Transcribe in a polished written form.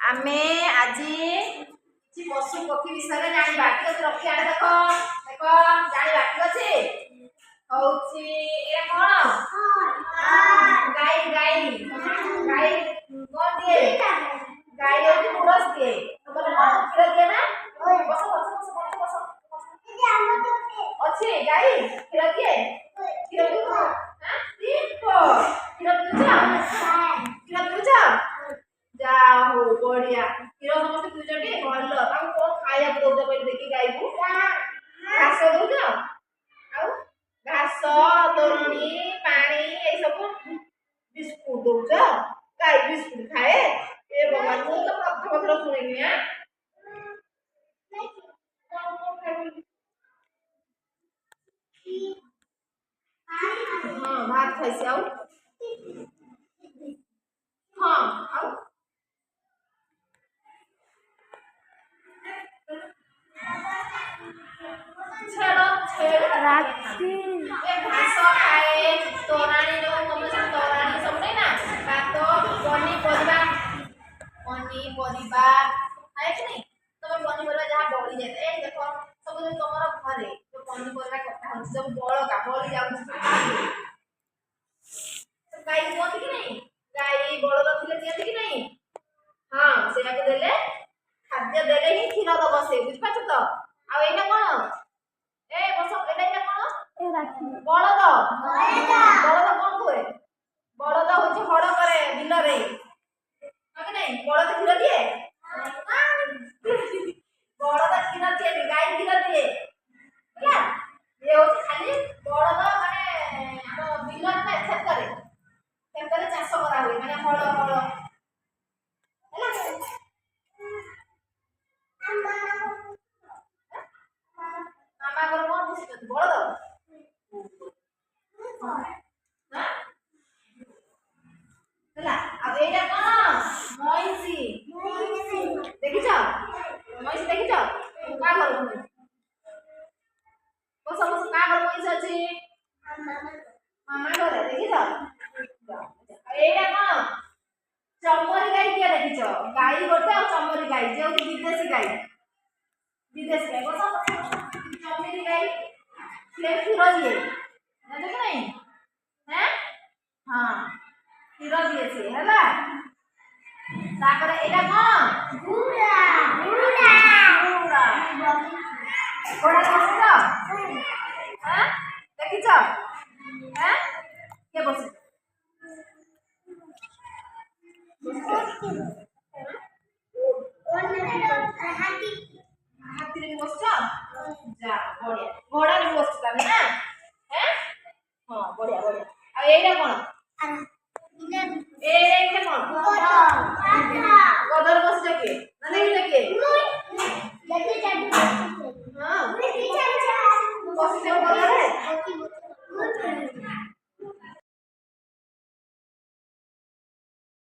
आमे आजी କିଛି ପଶୁ ପକ୍ଷୀ ବିଷୟରେ ଜାଣିବା। ଠିକ ଅଛି ରଖି ଆଣେ ଦେଖ ଦେଖ ଜାଣିବା। ଠିକ ଅଛି ହଉଛି ଏଟା କଣ? ଗାଈ ଗାଈ ଗାଈ କଣ ଦିଏ? ଗାଈ ହଉଛି ପୁରସ ଦିଏ। ତମର କଣ କ୍ଷୀର ଦିଏ ନା? ବସ ବସ ବସ ବସ ବସ ଅଛି ଗାଈ କ୍ଷୀର ଦିଏ। କ୍ଷୀର ପିଉଛ? କ୍ଷୀର ପିଉଛ? କ୍ଷୀର ପିଉଛ? ଯା ହଉ ବଢିଆ। କ୍ଷୀର ସମସ୍ତେ ପିଉଛନ୍ତି ଭଲ। ତାକୁ କଣ ଖାଇବାକୁ ଦଉଛ କହିଲେ ଦେଖି ଗାଈକୁ? ଘାସ ଦଉଛ? ଆଉ ଘାସ ତୋରଣୀ ପାଣି ଏଇ ସବୁ ବିସ୍କୁଟ ଦଉଛ? ଗାଈ ବିସ୍କୁଟ ଖାଏ? ଏ ବାବା ମୁଁ ତ ପ୍ରଥମ ଥର ଶୁଣିନି। ହଁ ଭାତ ଖାଇଛି। ଆଉ ହଁ ଆଉ ରାତି ଘାସ ଖାଏ ତୋରାଣୀ ଯୋଉ ତମେ ତୋରାଣୀ ସବୁ ନାଇଁ ନା ଭାତ ପନିପରିବା ପନିପରିବା ଖାଏ କି ନାଇଁ? ତମେ ପନିପରିବା ଯାହା ବଳି ଯାଇଥାଏ ଦେଖ ସବୁ ଯୋଉ ତମର ଘରେ ଯୋଉ ପନିପରିବା କଟା ହଉଛି ସବୁ ବଳକା ବଳି ଯାଉଛି ଗାଈ ଦିଅନ୍ତି କି ନାଇଁ? ଗାଈ ବଳଦ ଥିଲେ ଦିଅନ୍ତି କି ନାଇଁ? ହଁ ସେଇଟାକୁ ଦେଲେ ଖାଦ୍ୟ ଦେଲେ ହିଁ କ୍ଷୀର ଦବ ସେ। ବୁଝିପାରୁଛ ତ? ଆଉ ଏଇଟା କଣ? ଏ ବସ ଏଇଟା କଣ? ବଳଦ। ବଳଦ କଣ ହୁଏ? ବଳଦ ହଉଛି ହଳ କରେ ବିଲରେ। ହଁ କି ନାଇଁ? ବଳଦ କ୍ଷୀର ଦିଏ? ବଳଦ କ୍ଷୀର ଦିଏନି ଗାଈ କ୍ଷୀର ଦିଏ। ହେଲା ଇଏ ହଉଛି ଖାଲି ବଳଦ ମାନେ ଆମ ବିଲ ଥାଏ କ୍ଷେତରେ ଚାଷ କରା ହୁଏ ମାନେ ହଳ ହଳ ହେଲା। ମାମା ଘର କଣ ପୋଷିଛନ୍ତି? ବଳଦ। ହେଲା ଆଉ ଏଇଟା କଣ? ମଇଁଷି। ଦେଖିଛ? ମଇଁଷି ଦେଖିଛ? କାହା ଘର ମଇଁଷି? ବସ ବସ କାହା ଘର ମଇଁଷି ଅଛି? ମାମା ଘରେ। ଦେଖିଛ? ଏଇଟା କଣ? ଚମରି ଗାଈ କିଏ ଦେଖିଛ? ଗାଈ ଗୋଟେ ଆଉ ଚମରି ଗାଈ ଯେ ହଉଛି ବିଦେଶୀ ଗାଈ। ବିଦେଶୀ ଗାଈ ବସ ଚମରି ଗାଈ ସେ କ୍ଷୀର ଦିଏ ଜାଣିଛ କି ନାଇଁ? ହଁ କ୍ଷୀର ଦିଏ ସେ ହେଲା। ତାପରେ ଏଇଟା କଣ? ଘୋଡ଼ା ବସିଛ? ଦେଖିଛ? କିଏ ବସିଛ? ହାତୀରେ ବି ବସିଛ? ଯା ବଢିଆ। ଘୋଡ଼ାରେ ବି ବସିଛ ତାହେଲେ ନା? ହଁ ବଢିଆ ବଢିଆ। ଆଉ ଏଇଟା କଣ? ଏଇଟା କଣ? ଗଧରେ ବସିଛ କିଏ? ନା ଦେଖିଛ କିଏ? ହଁ ବସିଛ